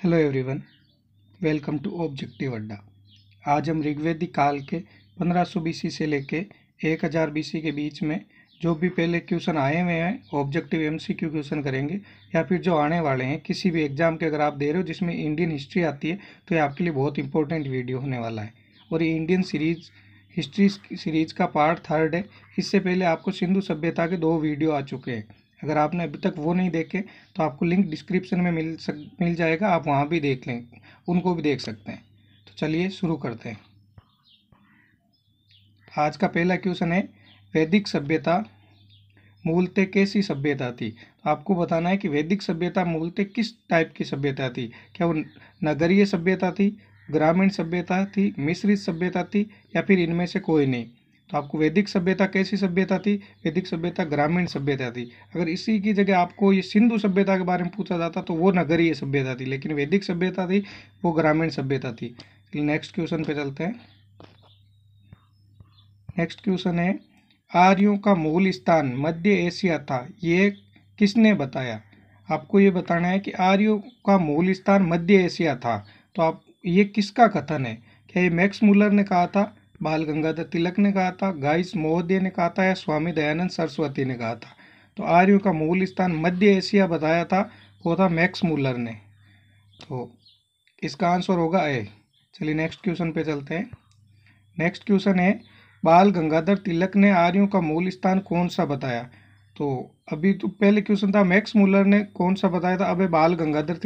Hello everyone, welcome to objective Adda. आज हम ऋग्वेदिक काल के 1500 बीसी से लेके 1000 बीसी के बीच में जो भी पहले क्वेश्चन आए हुए हैं ऑब्जेक्टिव एमसीक्यू क्वेश्चन करेंगे, या फिर जो आने वाले हैं किसी भी एग्जाम के अगर आप दे रहे हो जिसमें इंडियन हिस्ट्री आती है तो ये आपके लिए बहुत इंपॉर्टेंट वीडियो होने वाला है। और ये इंडियन हिस्ट्री सीरीज का पार्ट 3 है। इससे पहले आपको सिंधु सभ्यता के 2 वीडियो आ चुके हैं। अगर आपने अभी तक वो नहीं देखे तो आपको लिंक डिस्क्रिप्शन में मिल जाएगा, आप वहाँ भी देख लें, उनको भी देख सकते हैं। तो चलिए शुरू करते हैं। आज का पहला क्वेश्चन है, वैदिक सभ्यता मूलतः कैसी सभ्यता थी। तो आपको बताना है कि वैदिक सभ्यता मूलतः किस टाइप की सभ्यता थी। क्या वो नगरीय सभ्यता थी, ग्रामीण सभ्यता थी, मिश्रित सभ्यता थी, या फिर इनमें से कोई नहीं। तो आपको वैदिक सभ्यता कैसी सभ्यता थी, वैदिक सभ्यता ग्रामीण सभ्यता थी। अगर इसी की जगह आपको ये सिंधु सभ्यता के बारे में पूछा जाता तो वो नगरीय सभ्यता थी, लेकिन वैदिक सभ्यता थी वो ग्रामीण सभ्यता थी। नेक्स्ट क्वेश्चन पे चलते हैं। नेक्स्ट क्वेश्चन है, आर्यों का मूल स्थान मध्य एशिया था, ये किसने बताया। आपको ये बताना है कि आर्यों का मूल स्थान मध्य एशिया था। तो आप ये किसका कथन है। क्या ये मैक्स मुलर ने कहा था, बाल गंगाधर तिलक ने कहा था, गाइस महोदय ने कहा था, या स्वामी दयानंद सरस्वती ने कहा था। तो आर्यों का मूल स्थान मध्य एशिया बताया था, वो था मैक्स मुलर ने। तो इसका आंसर होगा ए। चलिए नेक्स्ट क्वेश्चन पे चलते हैं। नेक्स्ट क्वेश्चन है, बाल गंगाधर तिलक ने आर्यों का मूल स्थान कौन सा बताया। तो अभी तो पहले क्वेश्चन था मैक्स मुलर ने कौन सा बताया था, अब बाल गंगाधर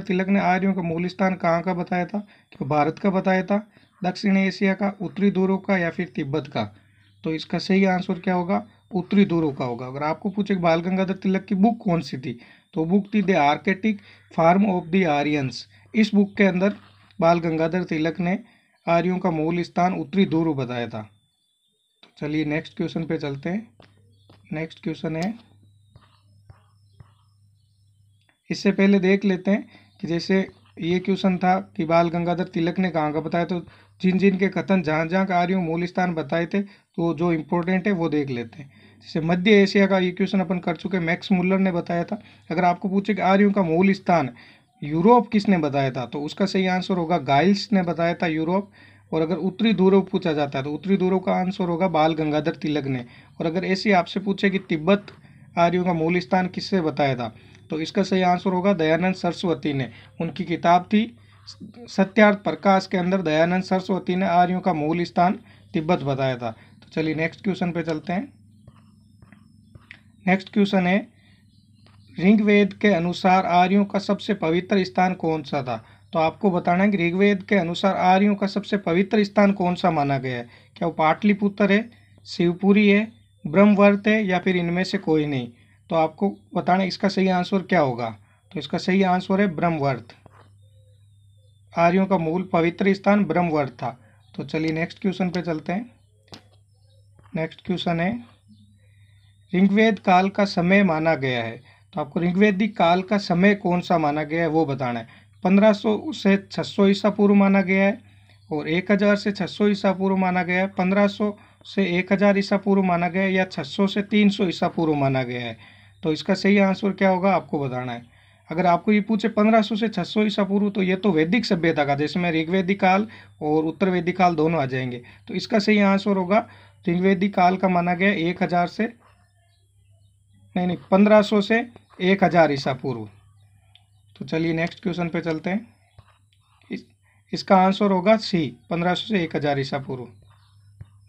तिलक ने आर्यों का मूल स्थान कहाँ का बताया था। तो भारत का बताया था, दक्षिण एशिया का, उत्तरी ध्रुव का, या फिर तिब्बत का। तो इसका सही आंसर क्या होगा, उत्तरी ध्रुव का होगा। अगर आपको पूछे बाल गंगाधर तिलक की बुक कौन सी थी, तो बुक थी the arctic farm of the Aryans. इस बुक के अंदर बाल गंगाधर तिलक ने आर्यों का मूल स्थान उत्तरी ध्रुव बताया था। तो चलिए नेक्स्ट क्वेश्चन पे चलते हैं। नेक्स्ट क्वेश्चन है, इससे पहले देख लेते हैं कि जैसे ये क्वेश्चन था कि बाल गंगाधर तिलक ने कहाँ का बताया, तो जिन जिन के कथन जहाँ जहाँ का आर्यों मूल स्थान बताए थे तो जो इम्पोर्टेंट है वो देख लेते हैं। जैसे मध्य एशिया का ये क्वेश्चन अपन कर चुके, मैक्स मुलर ने बताया था। अगर आपको पूछे कि आर्यों का मूल स्थान यूरोप किसने बताया था, तो उसका सही आंसर होगा गाइल्स ने बताया था, यूरोप। और अगर उत्तरी ध्रुव पूछा जाता है तो उत्तरी ध्रुव का आंसर होगा बाल गंगाधर तिलक ने। और अगर ऐसे आपसे पूछे कि तिब्बत आर्यों का मूल स्थान किससे बताया था, तो इसका सही आंसर होगा दयानंद सरस्वती ने। उनकी किताब थी सत्यार्थ प्रकाश के अंदर दयानंद सरस्वती ने आर्यों का मूल स्थान तिब्बत बताया था। तो चलिए नेक्स्ट क्वेश्चन पे चलते हैं। नेक्स्ट क्वेश्चन है, ऋग्वेद के अनुसार आर्यों का सबसे पवित्र स्थान कौन सा था। तो आपको बताना है कि ऋग्वेद के अनुसार आर्यों का सबसे पवित्र स्थान कौन सा माना गया है। क्या वो पाटलिपुत्र है, शिवपुरी है, ब्रह्मवर्त है, या फिर इनमें से कोई नहीं। तो आपको बताना इसका सही आंसर क्या होगा। तो इसका सही आंसर है ब्रह्मवर्त। आर्यों का मूल पवित्र स्थान ब्रह्मवर्त था। तो चलिए नेक्स्ट क्वेश्चन पे चलते हैं। नेक्स्ट क्वेश्चन है, ऋग्वेद काल का समय माना गया है। तो आपको ऋग्वेदिक काल का समय कौन सा माना गया है वो बताना है। 1500 से 600 ईसा पूर्व माना गया है, और 1000 से 600 ईसा पूर्व माना गया है, 1500 से 1000 ईसा पूर्व माना गया है, या 600 से 300 ईसा पूर्व माना गया है। तो इसका सही आंसर क्या होगा आपको बताना है। अगर आपको ये पूछे 1500 से 600 ईसा पूर्व, तो ये तो वैदिक सभ्यता का, जिसमें ऋग्वेदिक काल और उत्तर वैदिक काल दोनों आ जाएंगे। तो इसका सही आंसर होगा ऋग्वेदिक काल का माना गया 1000 से नहीं 1500 से 1000 ईसा पूर्व। तो चलिए नेक्स्ट क्वेश्चन पे चलते हैं। इसका आंसर होगा सी, 1500 से 1000 ईसा पूर्व।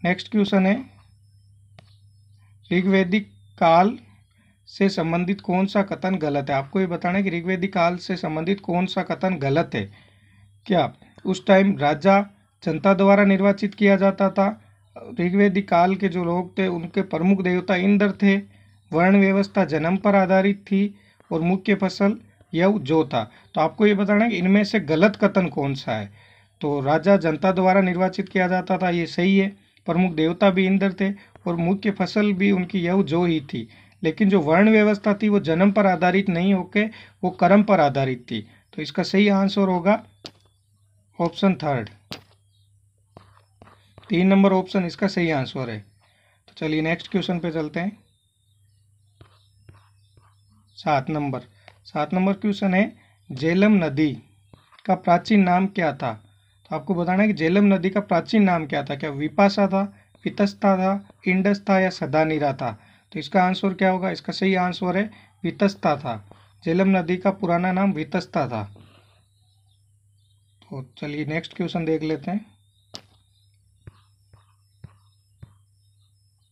नेक्स्ट क्वेश्चन है, ऋग्वेदिक काल से संबंधित कौन सा कथन गलत है। आपको ये बताना है कि ऋग्वेदिक काल से संबंधित कौन सा कथन गलत है। क्या उस टाइम राजा जनता द्वारा निर्वाचित किया जाता था। ऋग्वेदिक काल के जो लोग थे उनके प्रमुख देवता इंद्र थे। वर्ण व्यवस्था जन्म पर आधारित थी, और मुख्य फसल यव जो था। तो आपको ये बताना है कि इनमें से गलत कथन कौन सा है। तो राजा जनता द्वारा निर्वाचित किया जाता था, ये सही है। प्रमुख देवता भी इंद्र थे, और मुख्य फसल भी उनकी यव जो ही थी। लेकिन जो वर्ण व्यवस्था थी वो जन्म पर आधारित नहीं होके वो कर्म पर आधारित थी। तो इसका सही आंसर होगा ऑप्शन 3, 3 नंबर ऑप्शन इसका सही आंसर है। तो चलिए नेक्स्ट क्वेश्चन पे चलते हैं। 7 नंबर क्वेश्चन है, झेलम नदी का प्राचीन नाम क्या था? तो आपको बताना है कि झेलम नदी का प्राचीन नाम क्या था। क्या विपाशा था, वितस्ता था, इंडस था या सदानीरा था? तो इसका आंसर क्या होगा? इसका सही आंसर है वितस्ता था। झेलम नदी का पुराना नाम वितस्ता था। तो चलिए नेक्स्ट क्वेश्चन देख लेते हैं।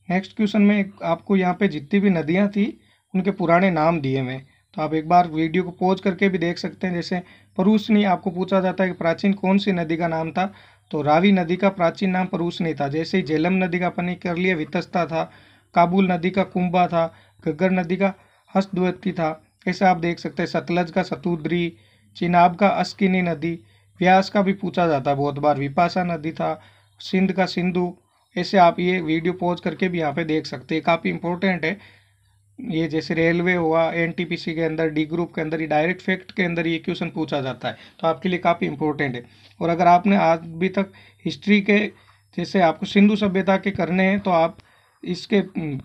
नेक्स्ट क्वेश्चन में आपको यहाँ पे जितनी भी नदियाँ थी उनके पुराने नाम दिए हुए, तो आप एक बार वीडियो को पॉज करके भी देख सकते हैं। जैसे परूसनी आपको पूछा जाता है कि प्राचीन कौन सी नदी का नाम था, तो रावी नदी का प्राचीन नाम परूसनी था। जैसे ही झेलम नदी का अपन कर लिया वितस्ता था, काबुल नदी का कुंभा था, घग्गर नदी का हस्तद्वती था। ऐसे आप देख सकते हैं सतलज का सतुद्री, चिनाब का अस्किनी नदी, व्यास का भी पूछा जाता है बहुत बार, विपाशा नदी था, सिंध का सिंधु। ऐसे आप ये वीडियो पॉज करके भी यहाँ पे देख सकते हैं, काफ़ी इंपॉर्टेंट है ये। जैसे रेलवे हुआ, एनटीपीसी के अंदर, डी ग्रुप के अंदर, ये डायरेक्ट फैक्ट के अंदर ये क्वेश्चन पूछा जाता है, तो आपके लिए काफ़ी इंपॉर्टेंट है। और अगर आपने आज भी तक हिस्ट्री के जैसे आपको सिंधु सभ्यता के करने हैं तो आप इसके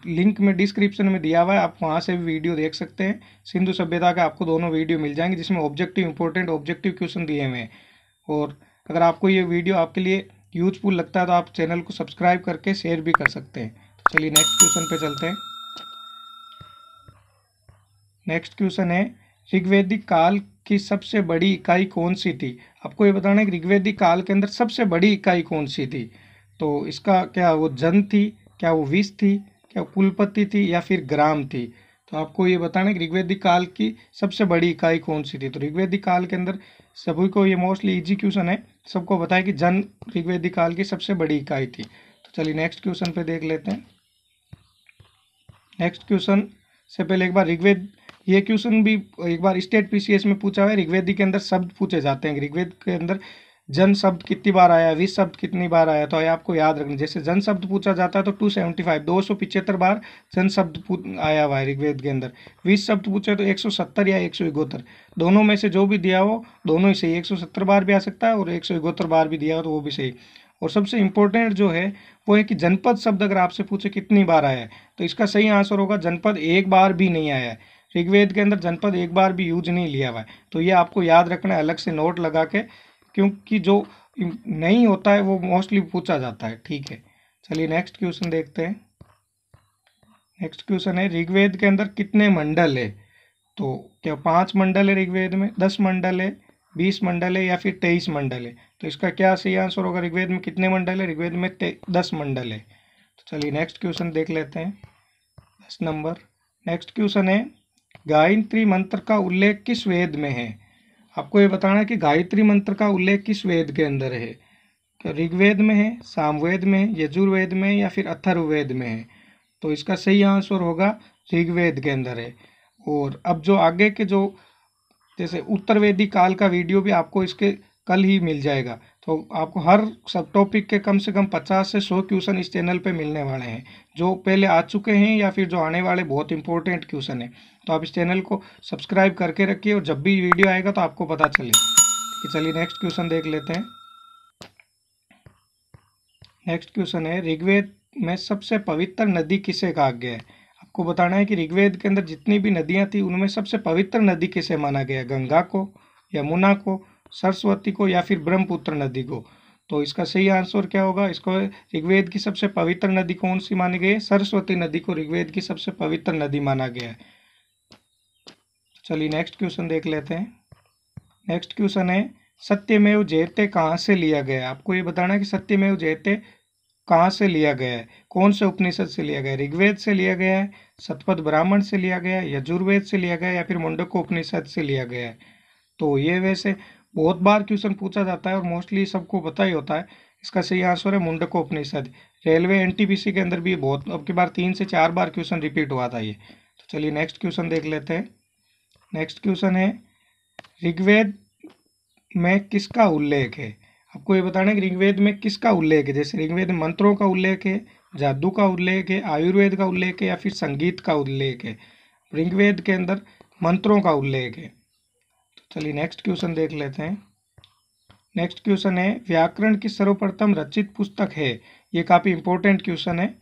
लिंक में डिस्क्रिप्शन में दिया हुआ है, आप वहाँ से भी वीडियो देख सकते हैं। सिंधु सभ्यता के आपको दोनों वीडियो मिल जाएंगे जिसमें ऑब्जेक्टिव इंपॉर्टेंट ऑब्जेक्टिव क्वेश्चन दिए हुए हैं। और अगर आपको ये वीडियो आपके लिए यूजफुल लगता है तो आप चैनल को सब्सक्राइब करके शेयर भी कर सकते हैं। तो चलिए नेक्स्ट क्वेश्चन पे चलते हैं। नेक्स्ट क्वेश्चन है ऋग्वेदिक काल की सबसे बड़ी इकाई कौन सी थी? आपको ये बताना है कि ऋग्वेदिक काल के अंदर सबसे बड़ी इकाई कौन सी थी। तो इसका क्या वो जन थी, क्या वो विश थी, क्या वो कुलपति थी या फिर ग्राम थी? तो आपको ये बताना है कि ऋग्वेदिक काल की सबसे बड़ी इकाई कौन सी थी। तो ऋग्वेदिक काल के अंदर सभी को ये मोस्टली इजी क्वेश्चन है, सबको बताया कि जन ऋग्वेदिक काल की सबसे बड़ी इकाई थी। तो चलिए नेक्स्ट क्वेश्चन पे देख लेते हैं। नेक्स्ट क्वेश्चन से पहले एक बार ऋग्वेद, ये क्वेश्चन भी एक बार स्टेट पीसीएस में पूछा हुआ है। ऋग्वेद के अंदर शब्द पूछे जाते हैं, ऋग्वेद के अंदर जन शब्द कितनी बार आया, विश शब्द कितनी बार आया, तो ये आपको याद रखना। जैसे जन शब्द पूछा जाता है तो 275 275 बार जन शब्द आया हुआ है ऋग्वेद के अंदर। विश शब्द पूछे तो 170 या 171, दोनों में से जो भी दिया हो दोनों ही सही। 170 बार भी आ सकता है और 171 बार भी दिया हो तो वो भी सही। और सबसे इम्पोर्टेंट जो है वो है कि जनपद शब्द अगर आपसे पूछे कितनी बार आया है, तो इसका सही आंसर होगा जनपद एक बार भी नहीं आया है। ऋग्वेद के अंदर जनपद एक बार भी यूज नहीं लिया हुआ है, तो ये आपको याद रखना है अलग से नोट लगा के, क्योंकि जो नहीं होता है वो मोस्टली पूछा जाता है। ठीक है, चलिए नेक्स्ट क्वेश्चन देखते हैं। नेक्स्ट क्वेश्चन है ऋग्वेद के अंदर कितने मंडल है? तो क्या 5 मंडल है ऋग्वेद में, 10 मंडल है, 20 मंडल है या फिर 23 मंडल है? तो इसका क्या सही आंसर होगा? ऋग्वेद में कितने मंडल है? ऋग्वेद में 10 मंडल है। तो चलिए नेक्स्ट क्वेश्चन देख लेते हैं, 10 नंबर। नेक्स्ट क्वेश्चन है गायत्री मंत्र का उल्लेख किस वेद में है? आपको ये बताना है कि गायत्री मंत्र का उल्लेख किस वेद के अंदर है। क्या ऋग्वेद में है, सामवेद में है, यजुर्वेद में या फिर अथर्ववेद में है? तो इसका सही आंसर होगा ऋग्वेद के अंदर है। और अब जो आगे के जो जैसे उत्तरवेदी काल का वीडियो भी आपको इसके कल ही मिल जाएगा, तो आपको हर सब टॉपिक के कम से कम 50 से 100 क्वेश्चन इस चैनल पे मिलने वाले हैं, जो पहले आ चुके हैं या फिर जो आने वाले बहुत इंपॉर्टेंट क्वेश्चन है। तो आप इस चैनल को सब्सक्राइब करके रखिए और जब भी वीडियो आएगा तो आपको पता चले। ठीक है, चलिए नेक्स्ट क्वेश्चन देख लेते हैं। नेक्स्ट क्वेश्चन है ऋग्वेद में सबसे पवित्र नदी किसे कहा गया है? आपको बताना है कि ऋग्वेद के अंदर जितनी भी नदियां थी उनमें सबसे पवित्र नदी किसे माना गया? गंगा को, यमुना को, सरस्वती को या फिर ब्रह्मपुत्र नदी को? तो इसका सही आंसर क्या होगा? इसको ऋग्वेद की सबसे पवित्र नदी कौन सी मानी गई है? सरस्वती नदी को ऋग्वेद की सबसे पवित्र नदी माना गया है। चलिए नेक्स्ट क्वेश्चन देख लेते हैं। नेक्स्ट क्वेश्चन है सत्यमेव जयते कहाँ से लिया गया है? आपको ये बताना है कि सत्यमेव जयते कहाँ से लिया गया है, कौन से उपनिषद से लिया गया है? ऋग्वेद से लिया गया है, शतपथ ब्राह्मण से लिया गया है, यजुर्वेद से लिया गया है या फिर मुंडको उपनिषद से लिया गया है? तो ये वैसे बहुत बार क्वेश्चन पूछा जाता है और मोस्टली सबको पता ही होता है। इसका सही आंसर है मुंडको उपनिषद। रेलवे एनटीपीसी के अंदर भी बहुत अब की बार 3 से 4 बार क्वेश्चन रिपीट हुआ था ये। तो चलिए नेक्स्ट क्वेश्चन देख लेते हैं। नेक्स्ट क्वेश्चन है ऋग्वेद में किसका उल्लेख है? आपको ये बताना है कि ऋग्वेद में किसका उल्लेख है। जैसे ऋग्वेद में मंत्रों का उल्लेख है, जादू का उल्लेख है, आयुर्वेद का उल्लेख है या फिर संगीत का उल्लेख है? ऋग्वेद के अंदर मंत्रों का उल्लेख है। तो चलिए नेक्स्ट क्वेश्चन देख लेते हैं। नेक्स्ट क्वेश्चन है व्याकरण की सर्वप्रथम रचित पुस्तक है। ये काफ़ी इंपॉर्टेंट क्वेश्चन है,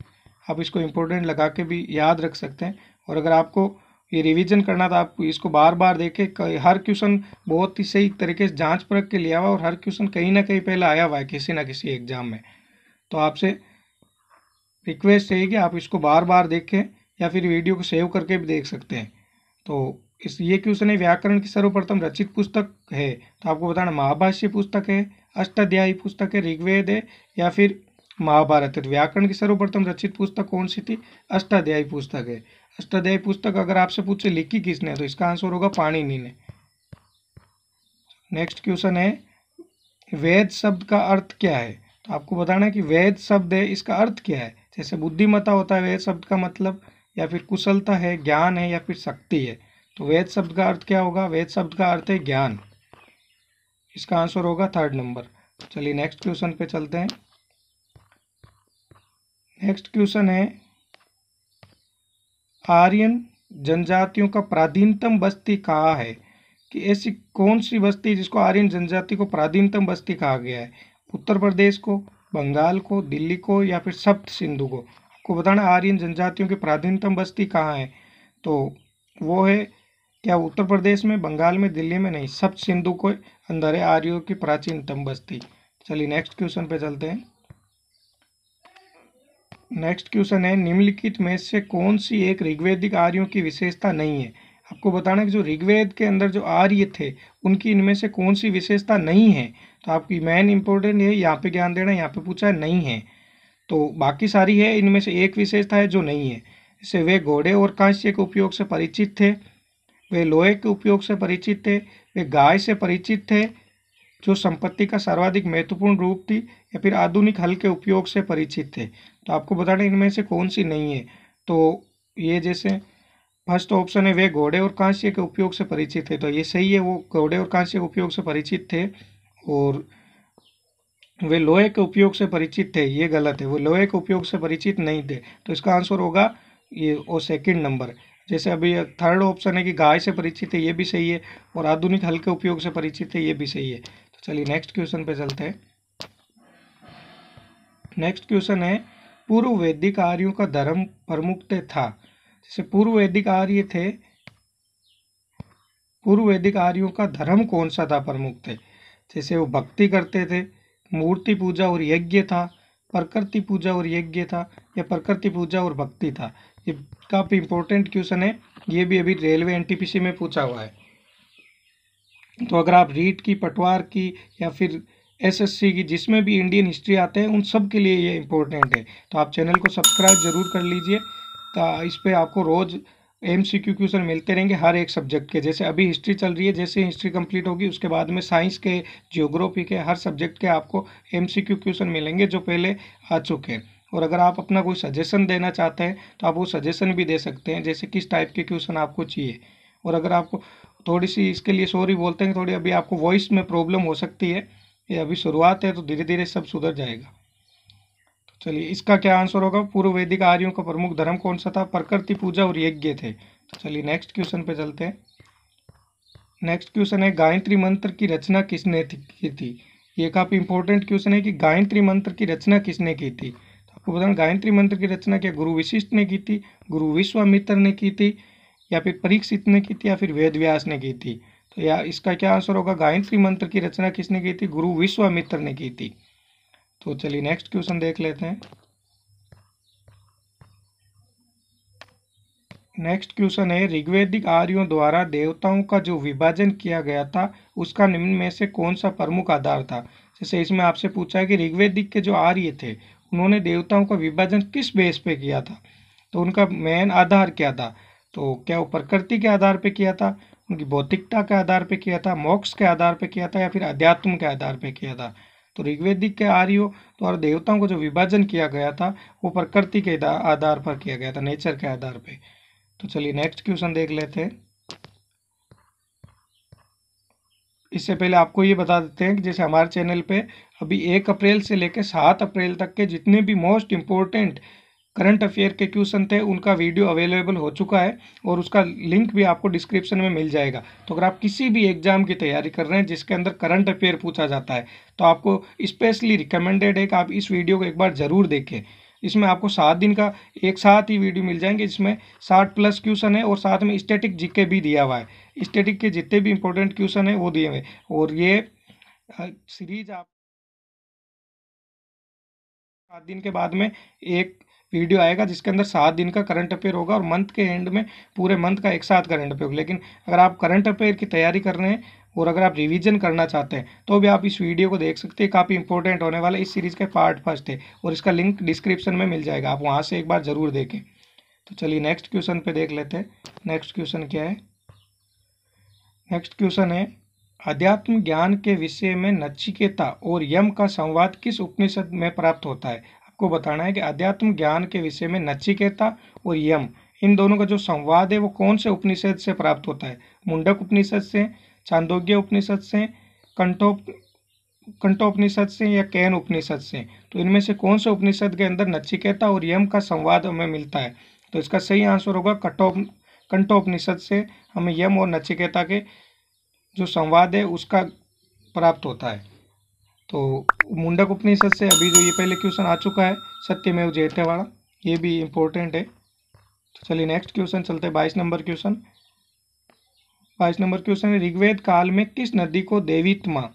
आप इसको इंपॉर्टेंट लगा के भी याद रख सकते हैं। और अगर आपको ये रिवीजन करना था, आप इसको बार बार देखें। हर क्वेश्चन बहुत ही सही तरीके से जांच परख के लिया हुआ और हर क्वेश्चन कहीं ना कहीं पहले आया हुआ है किसी ना किसी एग्जाम में। तो आपसे रिक्वेस्ट है कि आप इसको बार बार देखें या फिर वीडियो को सेव करके भी देख सकते हैं। तो ये क्वेश्चन है, व्याकरण की सर्वप्रथम रचित पुस्तक है, तो आपको बताना महाभाष्य पुस्तक है, अष्टाध्यायी पुस्तक है, ऋग्वेद है या फिर महाभारत है। तो व्याकरण की सर्वप्रथम रचित पुस्तक कौन सी थी? अष्टाध्यायी पुस्तक है। अष्टाध्यायी पुस्तक अगर आपसे पूछे लिखी किसने, तो इसका आंसर होगा पाणिनि ने। नेक्स्ट क्वेश्चन है, वेद शब्द का अर्थ क्या है? तो आपको बताना है कि वेद शब्द है, इसका अर्थ क्या है। जैसे बुद्धिमत्ता होता है वेद शब्द का मतलब, या फिर कुशलता है, ज्ञान है या फिर शक्ति है। तो वेद शब्द का अर्थ क्या होगा? वेद शब्द का अर्थ है ज्ञान। इसका आंसर होगा 3rd नंबर। चलिए नेक्स्ट क्वेश्चन पे चलते हैं। नेक्स्ट क्वेश्चन है, आर्यन जनजातियों का प्राचीनतम बस्ती कहाँ है? कि ऐसी कौन सी बस्ती जिसको आर्यन जनजाति को प्राचीनतम बस्ती कहा गया है? उत्तर प्रदेश को, बंगाल को, दिल्ली को या फिर सप्त सिंधु को? आपको बताना आर्यन जनजातियों की प्राचीनतम बस्ती कहाँ है। तो वो है क्या उत्तर प्रदेश में, बंगाल में, दिल्ली में? नहीं, सप्त सिंधु को अंदर है आर्यों की प्राचीनतम बस्ती। चलिए नेक्स्ट क्वेश्चन पे चलते हैं। नेक्स्ट क्वेश्चन है, निम्नलिखित में से कौन सी एक ऋग्वैदिक आर्यों की विशेषता नहीं है? आपको बताना है कि जो ऋग्वेद के अंदर जो आर्य थे उनकी इनमें से कौन सी विशेषता नहीं है। तो आपकी मेन इंपॉर्टेंट है, यहाँ पे ध्यान देना, यहाँ पे पूछा है नहीं है, तो बाकी सारी है, इनमें से एक विशेषता है जो नहीं है। जैसे वे घोड़े और कांस्य के उपयोग से परिचित थे, वे लोहे के उपयोग से परिचित थे, वे गाय से परिचित थे जो संपत्ति का सर्वाधिक महत्वपूर्ण रूप थी, या फिर आधुनिक हल के उपयोग से परिचित थे। तो आपको बताना इनमें से कौन सी नहीं है। तो ये जैसे फर्स्ट ऑप्शन है, वे घोड़े और कांस्य के उपयोग से परिचित थे, तो ये सही है, वो घोड़े और कांस्य के उपयोग से परिचित थे। और वे लोहे के उपयोग से परिचित थे, ये गलत है, वो लोहे के उपयोग से परिचित नहीं थे। तो इसका आंसर होगा ये और 2nd नंबर। जैसे अभी 3rd ऑप्शन है कि गाय से परिचित है, ये भी सही है, और आधुनिक हल के उपयोग से परिचित है, ये भी सही है। तो चलिए नेक्स्ट क्वेश्चन पे चलते हैं। नेक्स्ट क्वेश्चन है, पूर्व वैदिक आर्यों का धर्म प्रमुख था। जैसे पूर्व वैदिक आर्य थे, पूर्व वैदिक आर्यों का धर्म कौन सा था प्रमुख थे? जैसे वो भक्ति करते थे, मूर्ति पूजा और यज्ञ था, प्रकृति पूजा और यज्ञ था, या प्रकृति पूजा और भक्ति था। ये काफ़ी इंपॉर्टेंट क्वेश्चन है, ये भी अभी रेलवे एनटीपीसी में पूछा हुआ है। तो अगर आप रीट की, पटवार की या फिर एसएससी की, जिसमें भी इंडियन हिस्ट्री आते हैं उन सब के लिए ये इंपॉर्टेंट है। तो आप चैनल को सब्सक्राइब जरूर कर लीजिए, तो इस पर आपको रोज़ MCQ क्वेश्चन मिलते रहेंगे हर एक सब्जेक्ट के। जैसे अभी हिस्ट्री चल रही है, जैसे हिस्ट्री कंप्लीट होगी उसके बाद में साइंस के, जियोग्राफी के, हर सब्जेक्ट के आपको MCQ क्वेश्चन मिलेंगे जो पहले आ चुके हैं। और अगर आप अपना कोई सजेशन देना चाहते हैं तो आप वो सजेशन भी दे सकते हैं, जैसे किस टाइप के क्वेश्चन आपको चाहिए। और अगर आपको थोड़ी सी, इसके लिए सॉरी बोलते हैं, थोड़ी अभी आपको वॉइस में प्रॉब्लम हो सकती है, ये अभी शुरुआत है, तो धीरे धीरे सब सुधर जाएगा। तो चलिए इसका क्या आंसर होगा? पूर्व वैदिक आर्यों का प्रमुख धर्म कौन सा था? प्रकृति पूजा और यज्ञ थे। तो चलिए नेक्स्ट क्वेश्चन पे चलते हैं। नेक्स्ट क्वेश्चन है, गायत्री मंत्र की रचना किसने की थी? ये काफ़ी इंपॉर्टेंट क्वेश्चन है कि गायत्री मंत्र की रचना किसने की थी। तो आपको बताना, गायत्री मंत्र की रचना क्या गुरु वशिष्ठ ने की थी, गुरु विश्वामित्र ने की थी, या फिर परीक्षित ने की थी, या फिर वेद व्यास ने की थी। तो या इसका क्या आंसर होगा? गायत्री मंत्र की रचना किसने की थी? गुरु विश्वामित्र ने की थी। तो चलिए नेक्स्ट क्वेश्चन देख लेते हैं। नेक्स्ट क्वेश्चन है, ऋग्वैदिक आर्यों द्वारा देवताओं का जो विभाजन किया गया था उसका निम्न में से कौन सा प्रमुख आधार था? जैसे इसमें आपसे पूछा है कि ऋग्वैदिक के जो आर्य थे उन्होंने देवताओं का विभाजन किस बेस पे किया था, तो उनका मेन आधार क्या था? तो क्या वो प्रकृति के आधार पे किया था, उनकी भौतिकता के आधार पे किया था, मोक्ष के आधार पे किया था, या फिर अध्यात्म के आधार पे किया था? तो ऋग्वैदिक के आर्यों द्वारा देवताओं को जो विभाजन किया गया था वो प्रकृति के आधार पर किया गया था, नेचर के आधार पे। तो चलिए नेक्स्ट क्वेश्चन देख लेते हैं। इससे पहले आपको ये बता देते हैं कि जैसे हमारे चैनल पे अभी 1 अप्रैल से लेकर 7 अप्रैल तक के जितने भी मोस्ट इम्पोर्टेंट करंट अफेयर के क्वेश्चन थे उनका वीडियो अवेलेबल हो चुका है, और उसका लिंक भी आपको डिस्क्रिप्शन में मिल जाएगा। तो अगर आप किसी भी एग्जाम की तैयारी कर रहे हैं जिसके अंदर करंट अफेयर पूछा जाता है तो आपको स्पेशली रिकमेंडेड है कि आप इस वीडियो को एक बार ज़रूर देखें। इसमें आपको 7 दिन का एक साथ ही वीडियो मिल जाएंगे। इसमें 60+ क्वेश्चन है और साथ में स्टैटिक जीके भी दिया हुआ है। स्टैटिक के जितने भी इंपॉर्टेंट क्वेश्चन है वो दिए हुए, और ये सीरीज आप 7 दिन के बाद में एक वीडियो आएगा जिसके अंदर 7 दिन का करंट अफेयर होगा, और मंथ के एंड में पूरे मंथ का एक साथ करंट अफेयर होगा। लेकिन अगर आप करंट अफेयर की तैयारी कर रहे हैं और अगर आप रिवीजन करना चाहते हैं तो भी आप इस वीडियो को देख सकते हैं, काफ़ी इंपॉर्टेंट होने वाला है। इस सीरीज़ का पार्ट फर्स्ट है और इसका लिंक डिस्क्रिप्शन में मिल जाएगा, आप वहाँ से एक बार ज़रूर देखें। तो चलिए नेक्स्ट क्वेश्चन पे देख लेते हैं। नेक्स्ट क्वेश्चन क्या है? नेक्स्ट क्वेश्चन है, अध्यात्म ज्ञान के विषय में नचिकेता और यम का संवाद किस उपनिषद में प्राप्त होता है? आपको बताना है कि अध्यात्म ज्ञान के विषय में नचिकेता और यम, इन दोनों का जो संवाद है वो कौन से उपनिषद से प्राप्त होता है? मुंडक उपनिषद से, छांदोग्य उपनिषद से, कंठोपनिषद से, या कैन उपनिषद से? तो इनमें से कौन से उपनिषद के अंदर नचिकेता और यम का संवाद हमें मिलता है? तो इसका सही आंसर होगा कंठोपनिषद से हमें यम और नचिकेता के जो संवाद है उसका प्राप्त होता है। तो मुंडक उपनिषद से अभी जो ये पहले क्वेश्चन आ चुका है सत्यमेव जयते वाला, ये भी इम्पोर्टेंट है। तो चलिए नेक्स्ट क्वेश्चन चलते हैं। 22 नंबर क्वेश्चन। 22 नंबर क्वेश्चन है, ऋग्वेद काल में किस नदी को देवीत्मा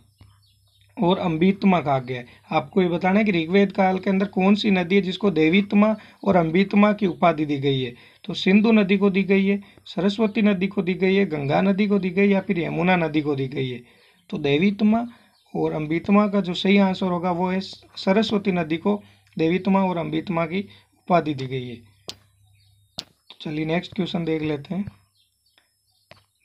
और अम्बितमा कहा गया है? आपको ये बताना है कि ऋग्वेद काल के अंदर कौन सी नदी है जिसको देवीत्मा और अम्बितमा की उपाधि दी गई है? तो सिंधु नदी को दी गई है, सरस्वती नदी को दी गई है, गंगा नदी को दी गई है, या फिर यमुना नदी को दी गई है? तो देवीत्मा और अम्बितमा का जो सही आंसर होगा वो है सरस्वती नदी को देवीत्मा और अम्बितमा की उपाधि दी गई है। तो चलिए नेक्स्ट क्वेश्चन देख लेते हैं।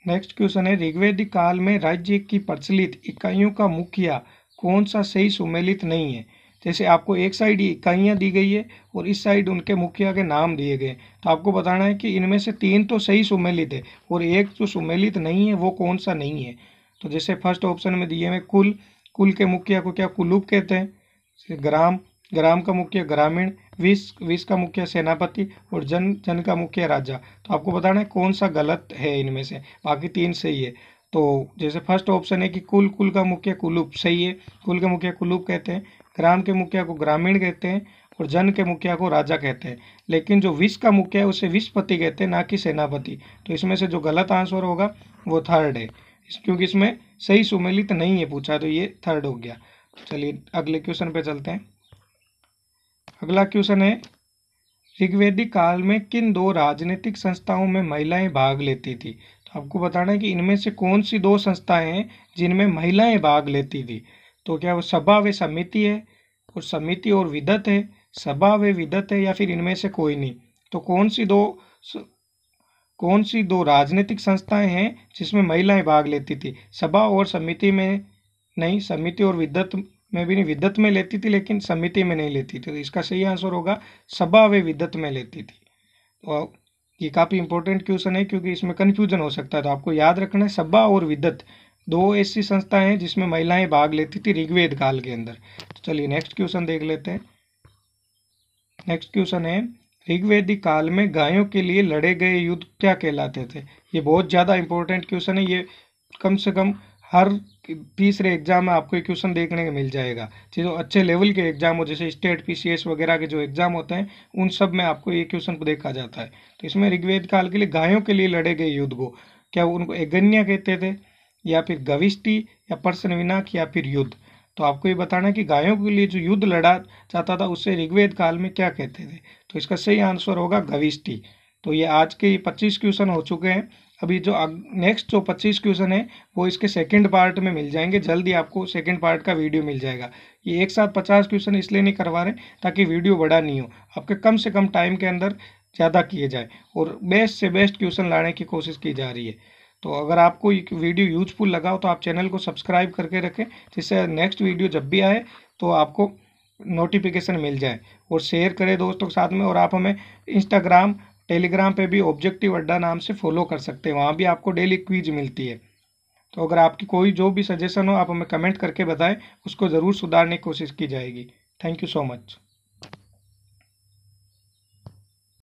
नेक्स्ट क्वेश्चन है, ऋग्वेदिक काल में राज्य की प्रचलित इकाइयों का मुखिया कौन सा सही सुमेलित नहीं है? जैसे आपको एक साइड इकाइयाँ दी गई है और इस साइड उनके मुखिया के नाम दिए गए, तो आपको बताना है कि इनमें से 3 तो सही सुमेलित है और एक जो सुमेलित नहीं है वो कौन सा नहीं है। तो जैसे फर्स्ट ऑप्शन में दिए हुए कुल के मुखिया को क्या कुलूप कहते हैं, ग्राम का मुखिया ग्रामीण, विष का मुखिया सेनापति, और जन का मुखिया राजा। तो आपको बताना है कौन सा गलत है इनमें से, बाकी 3 सही है। तो जैसे फर्स्ट ऑप्शन है कि कुल का मुखिया कुलूप, सही है, कुल के मुखिया कुलूप कहते हैं, ग्राम के मुखिया को ग्रामीण कहते हैं, और जन के मुखिया को राजा कहते हैं। लेकिन जो विष का मुखिया है उसे विषपति कहते हैं, ना कि सेनापति। तो इसमें से जो गलत आंसर होगा वो थर्ड है, क्योंकि इसमें सही सुमेलित नहीं है पूछा, तो ये थर्ड हो गया। चलिए अगले क्वेश्चन पे चलते हैं। अगला क्वेश्चन है, ऋग्वेदिक काल में किन 2 राजनीतिक संस्थाओं में महिलाएं भाग लेती थी? तो आपको बताना है कि इनमें से कौन सी 2 संस्थाएं हैं जिनमें महिलाएं भाग लेती थी। तो क्या वो सभा व समिति है, और समिति और विदत है, सभा व विदत है, या फिर इनमें से कोई नहीं? तो कौन सी दो राजनीतिक संस्थाएं हैं जिसमें महिलाएं भाग लेती थी? सभा और समिति में नहीं, समिति और विदत में भी नहीं, विदत में लेती थी लेकिन समिति में नहीं लेती थी। तो इसका सही आंसर होगा सभा व विदत में लेती थी। तो ये काफ़ी इंपॉर्टेंट क्वेश्चन है क्योंकि इसमें कन्फ्यूजन हो सकता है, तो आपको याद रखना है सभा और विदत 2 ऐसी संस्थाएं हैं जिसमें महिलाएं भाग लेती थी ऋग्वेद काल के अंदर। तो चलिए नेक्स्ट क्वेश्चन देख लेते हैं। नेक्स्ट क्वेश्चन है, ऋग्वेदिक काल में गायों के लिए लड़े गए युद्ध क्या कहलाते थे? ये बहुत ज़्यादा इंपॉर्टेंट क्वेश्चन है, ये कम से कम हर तीसरे एग्जाम में आपको ये क्वेश्चन देखने को मिल जाएगा। जो अच्छे लेवल के एग्जाम हो, जैसे स्टेट पीसीएस वगैरह के जो एग्जाम होते हैं उन सब में आपको ये क्वेश्चन को देखा जाता है। तो इसमें ऋग्वेद काल के लिए गायों के लिए लड़े गए युद्ध को क्या उनको यज्ञ कहते थे, या फिर गविष्टि, या पर्शनविनाक, या फिर युद्ध? तो आपको ये बताना है कि गायों के लिए जो युद्ध लड़ा जाता था उससे ऋग्वेद काल में क्या कहते थे? तो इसका सही आंसर होगा गविष्टि। तो ये आज के 25 क्वेश्चन हो चुके हैं। अभी जो नेक्स्ट जो 25 क्वेश्चन है वो इसके सेकंड पार्ट में मिल जाएंगे, जल्दी आपको सेकंड पार्ट का वीडियो मिल जाएगा। ये एक साथ 50 क्वेश्चन इसलिए नहीं करवा रहे ताकि वीडियो बड़ा नहीं हो, आपके कम से कम टाइम के अंदर ज़्यादा किए जाए और बेस्ट से बेस्ट क्वेश्चन लाने की कोशिश की जा रही है। तो अगर आपको ये वीडियो यूजफुल लगा हो तो आप चैनल को सब्सक्राइब करके रखें, जिससे नेक्स्ट वीडियो जब भी आए तो आपको नोटिफिकेशन मिल जाए, और शेयर करें दोस्तों के साथ में। और आप हमें इंस्टाग्राम टेलीग्राम पे भी ऑब्जेक्टिव अड्डा नाम से फॉलो कर सकते हैं, वहाँ भी आपको डेली क्विज मिलती है। तो अगर आपकी कोई जो भी सजेशन हो आप हमें कमेंट करके बताएं, उसको ज़रूर सुधारने की कोशिश की जाएगी। Thank you so much.